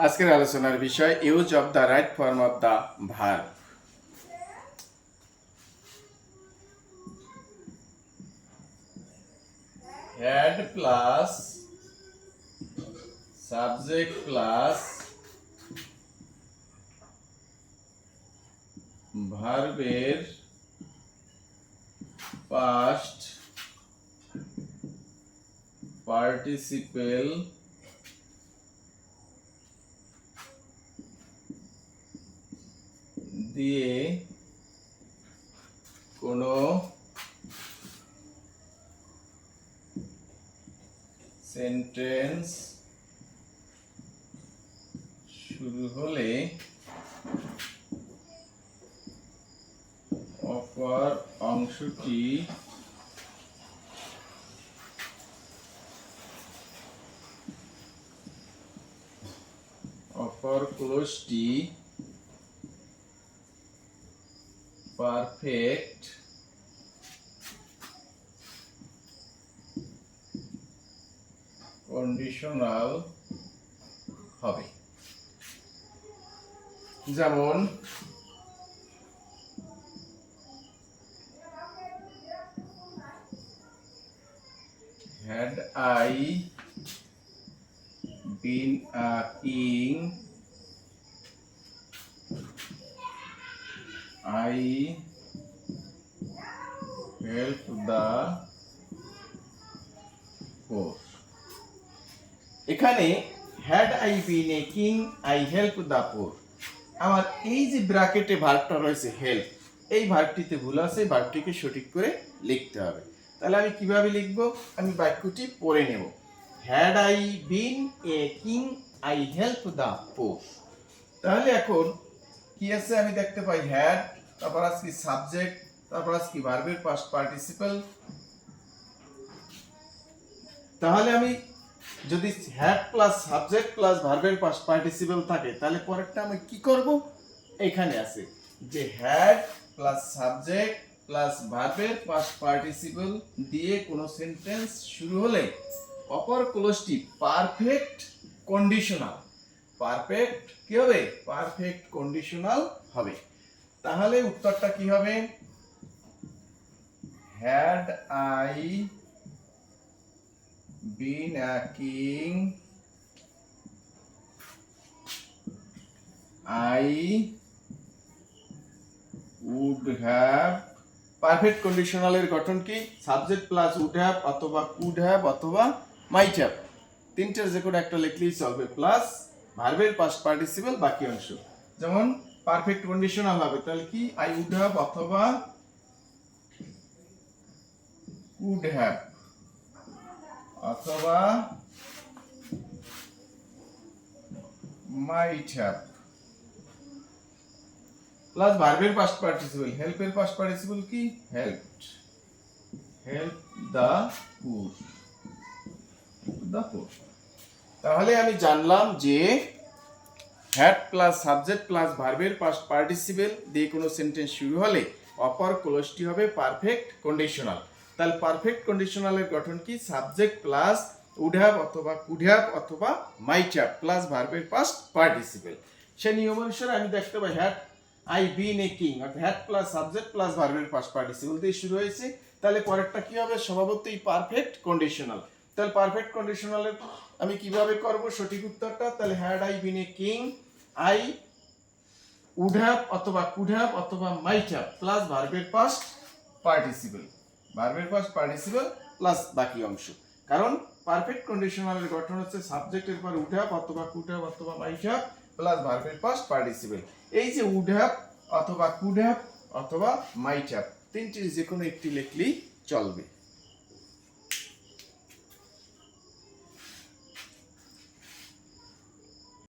আজকের আলোচনার বিষয় use of the right form of the verb. Had plus subject plus ভার্বের পাস্ট পার্টিসিপেল দিয়ে কোনো সেন্টেন্স শুরু হলে অপর অংশটি অপর ক্লোজটি পারফেক্ট কন্ডিশনাল হবে। যেমন had I been a king, I helped the poor. এখানে had I been a king, I helped the poor। আমার এই যে ব্র্যাকেটে ভার্বটা রয়েছে হেল্প, এই ভার্বটিতে ভুল আছে, ভার্বটিকে সঠিক করে লিখতে হবে। তাহলে আমি কিভাবে লিখব? আমি বাক্যটি পড়ে নেব। had I been a king, I helped the poor। তাহলে এখন কি আছে আমি দেখতে পাই had, তারপর আছে কি সাবজেক্ট, তারপর আছে কি ভার্বের পাস্ট পার্টিসিপল। তাহলে আমি যদি হ্যাড প্লাস সাবজেক্ট প্লাস ভার্বের পাস্ট পার্টিসিপল থাকে তাহলে পরেরটা আমি কি করব? এখানে আছে যে হ্যাড প্লাস সাবজেক্ট প্লাস ভার্বের পাস্ট পার্টিসিপল দিয়ে কোনো সেন্টেন্স শুরু হলে অপর ক্লোজটি পারফেক্ট কন্ডিশনাল। পারফেক্ট কি হবে? পারফেক্ট কন্ডিশনাল হবে। তাহলে উত্তরটা কি হবে? Had I been a king, I would have। Perfect কন্ডিশনালের গঠন কি? সাবজেক্ট প্লাস উড হ্যাভ অথবা কুড হ্যাভ অথবা মাইট হ্যাভ, তিনটার যে কোনো একটা লিখলেই চলবে, প্লাস ভার্বের পাস্ট পার্টিসিপল বাকি অংশ। যেমন পারফেক্ট কন্ডিশনাল হবে তাহলে কি? আই উড হ্যাভ অথবা কুড হ্যাভ অথবা মাইট হ্যাভ, প্লাস ভার্বের পাস্ট পার্টিসিপল, হেল্পের পাস্ট পার্টিসিপল কি? হেল্পড, হেল্প দা পুর, দা পুর। তাহলে আমি জানলাম যে হ্যাড প্লাস সাবজেক্ট প্লাস ভার্বের পাস্ট পার্টিসিপল দিয়ে কোনো সেন্টেন্স শুরু হলে অপর ক্লোজটি হবে পারফেক্ট কন্ডিশনাল। তাহলে পারফেক্ট কন্ডিশনালের গঠন কি? সাবজেক্ট প্লাস উড হ্যাভ অথবা কুড হ্যাভ অথবা মাইট হ্যাভ প্লাস ভার্বের পাস্ট পার্টিসিপল। সে নিয়ম অনুসারে আমি দেখতে পাই had I been a king, অর্থাৎ হ্যাড প্লাস সাবজেক্ট প্লাস ভার্বের পাস্ট পার্টিসিপল দিয়ে শুরু হয়েছে। তাহলে পরেরটা কি হবে? স্বভাবতই পারফেক্ট কন্ডিশনাল। তাহলে পারফেক্ট কন্ডিশনালের আমি কিভাবে করব সঠিক উত্তরটা? তাহলে had I been a king, I would have অথবা কুড হ্যাভ অথবা মাইট হ্যাভ প্লাস ভার্বের পাস্ট পার্টিসিপল, ভার্বের পাস্ট পার্টিসিপল প্লাস বাকি অংশ। কারণ পারফেক্ট কন্ডিশনালের গঠন হচ্ছে সাবজেক্টের পর উড হ্যাভ অথবা কুড হ্যাভ অথবা মাইট হ্যাভ প্লাস ভার্বের পাস্ট পার্টিসিপল। এই যে উড হ্যাভ অথবা কুড হ্যাভ অথবা মাইট হ্যাভ, তিনটির যে কোনো একটি লিখলেই চলবে।